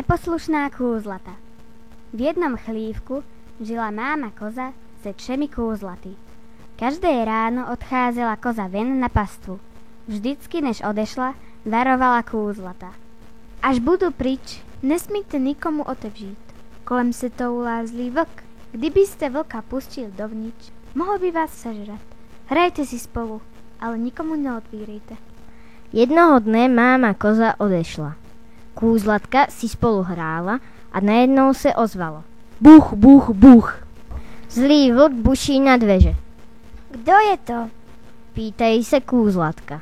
Neposlušná kúzlata. V jednom chlívku žila máma koza se 3 kúzlaty. Každé ráno odcházela koza ven na pastvu. Vždycky, než odešla, varovala kúzlata. Až budu pryč, nesmíte nikomu otevřít. Kolem se toulá zlý vlk. Kdybyste vlka pustil dovnitř, mohl by vás sežrat. Hrajte si spolu, ale nikomu neotvírejte. Jednoho dne máma koza odešla. Kúzlatka si spolu hrála a najednou se ozvalo. Buch, buch, buch. Zlý vlk buší na dveře. Kdo je to? Pýtají se kúzlatka.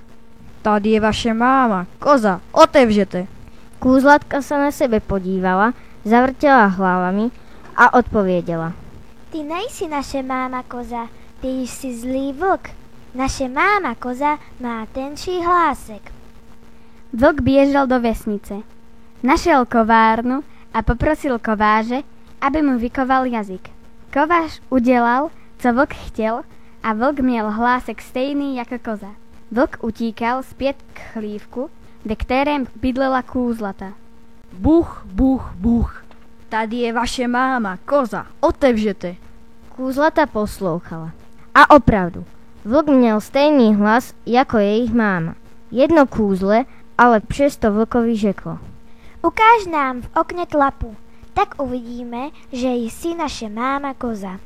Tady je vaše máma, koza, otevřete. Kúzlatka sa na sebe podívala, zavrtela hlavami a odpověděla. Ty nejsi naše máma koza, ty jsi zlý vlk. Naše máma koza má tenčí hlásek. Vlk biežal do vesnice. Našel kovárnu a poprosil kováže, aby mu vykoval jazyk. Kováž udělal, co vlk chtěl, a vlk měl hlásek stejný jako koza. Vlk utíkal zpět k chlívku, ve kterém bydlela kúzlata. Buch, buch, buch. Tady je vaše máma, koza, otevřete. Kúzlata poslouchala. A opravdu, vlk měl stejný hlas jako jejich máma. Jedno kúzle, ale přesto vlkovi řeklo. Ukáž nám v okne tlapu, tak uvidíme, že jsi naše máma koza.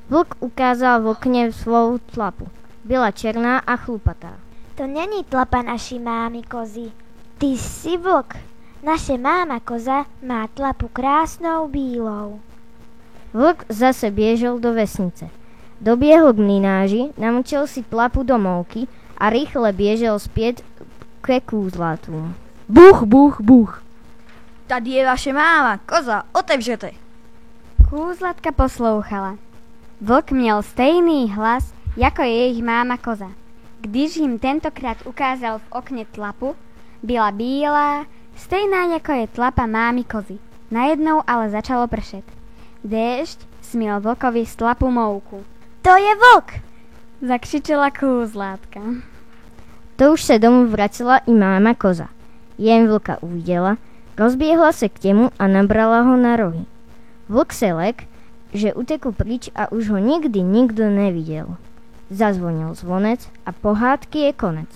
Vlk ukázal v okne svou tlapu. Byla černá a chlupatá. To není tlapa naší mámy kozy. Ty jsi vlk. Naše máma koza má tlapu krásnou bílou. Vlk zase běžel do vesnice. Doběhl k mlynáři, namočil si tlapu do mouky a rýchle běžel zpět ke kúzlatům. Buch, buch, buch. Tady je vaše máma, koza, otevřete. Kúzlatka poslouchala. Vlk měl stejný hlas jako jejich máma koza. Když jim tentokrát ukázal v okne tlapu, byla bílá, stejná jako je tlapa mámy kozy. Najednou ale začalo pršet. Déšť smiel vlkovi z tlapu mouku. To je vlk! Zakřičela kúzlátka. To už se domů vracela i máma koza. Jen vlka uviděla, rozběhla se k němu a nabrala ho na rohy. Vlk se lek, že utekl pryč a už ho nikdy nikdo neviděl. Zazvonil zvonec a pohádky je konec.